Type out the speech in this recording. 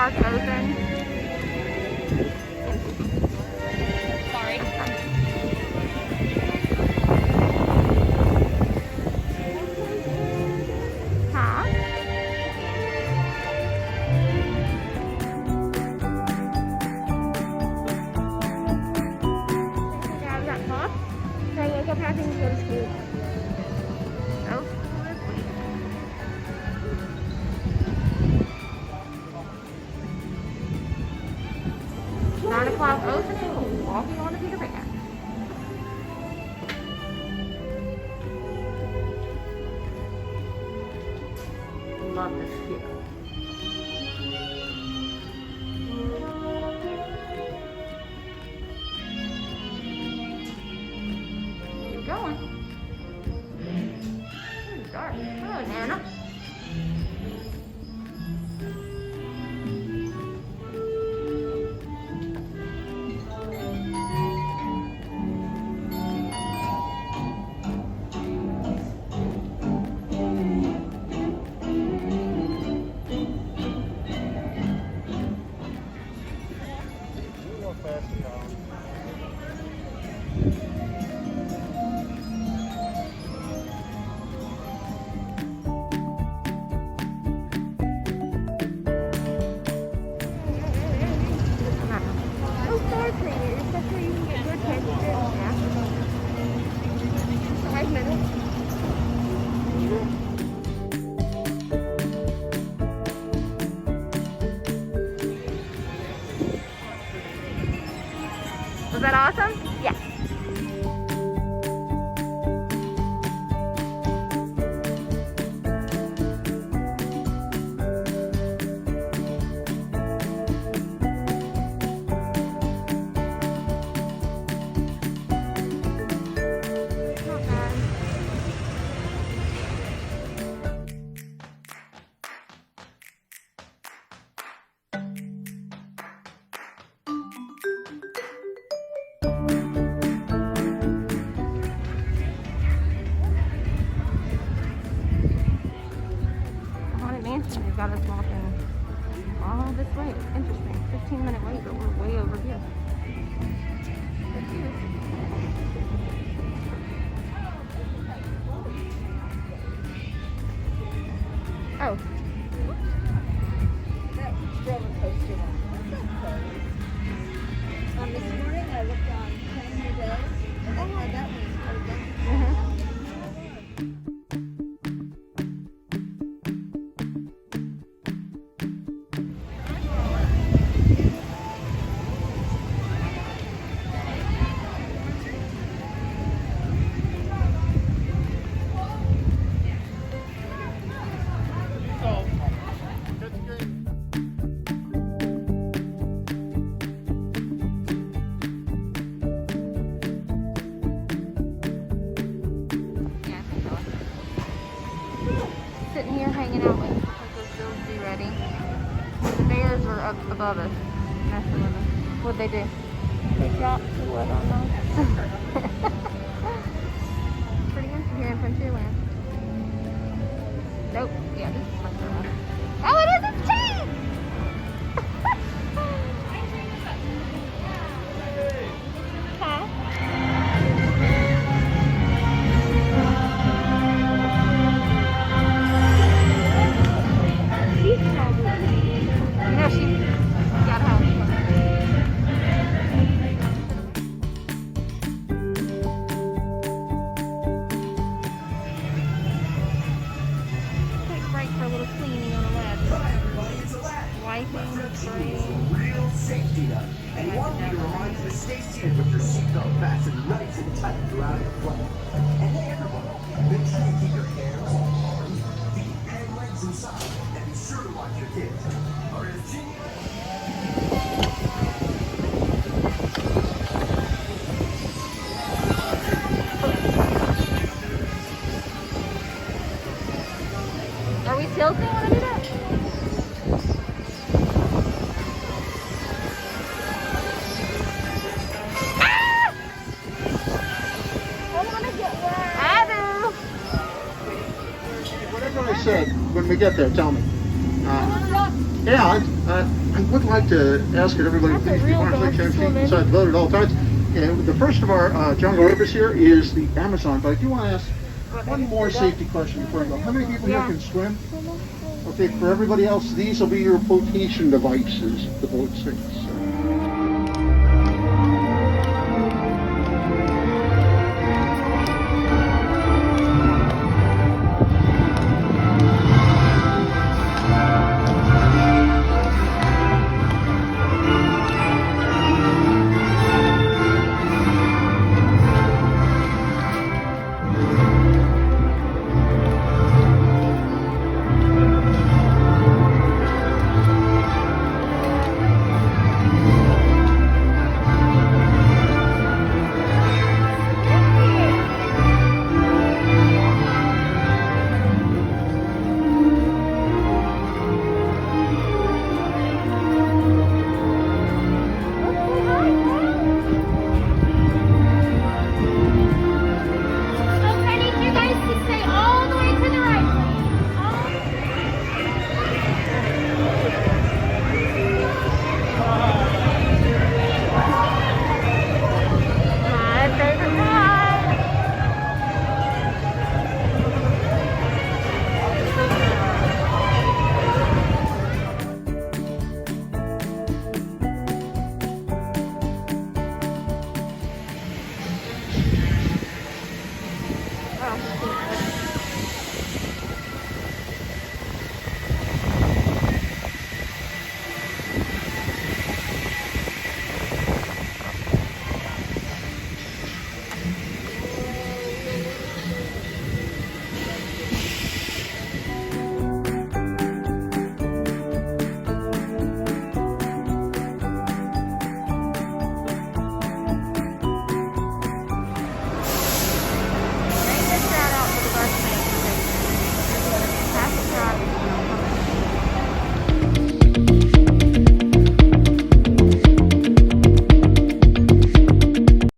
park open. Sorry. Huh? Yeah, is that hot? So we'll go packing and go to school. Oh, slippery. 9 o'clock opening. Walking on to Peter Pan. Love this skip. Keep going. It's dark. Hello, Nana. Oh, Star Cleaners. That's where you can get good texture. Yeah. 5 minutes. Was that awesome? Yeah. Not bad. Haunted Mansion has got us walking all this way. It's interesting. 15-minute wait, but we're way over here. But cute. Oh. That roller coaster one. This morning I looked on 10 New Days and they had that one. Sitting here hanging out with those bills be ready. The bears were up above us, messing with us. What'd they do? They dropped the wood on us. Pretty good here in Frontierland. Nope. Yeah, this is Frontierland. Oh, it is! It's cheese! Huh? She's probably, you know, she's got to have fun. Take a break for a little cleaning on the web. Wiping, spraying. Real safety net. And you want to be reminded to stay seated with your seatbelt fastened nice and tight throughout the flight. And hey everyone, make sure you keep your hands, arms, feet, and legs inside. And be sure to watch your kids. Or is Jimmy? Are we still going to do that? Ah! I want to get wet. I do. Whatever I said when we get there, tell me. Stop. And I would like to ask that everybody That's a please be real mindful dog of swimming. inside the boat at all times. And the first of our jungle rivers here is the Amazon, but I do want to ask one more safety question before we go. How many people here Yeah. can swim? Okay, for everybody else, these will be your flotation devices, the boat sinks.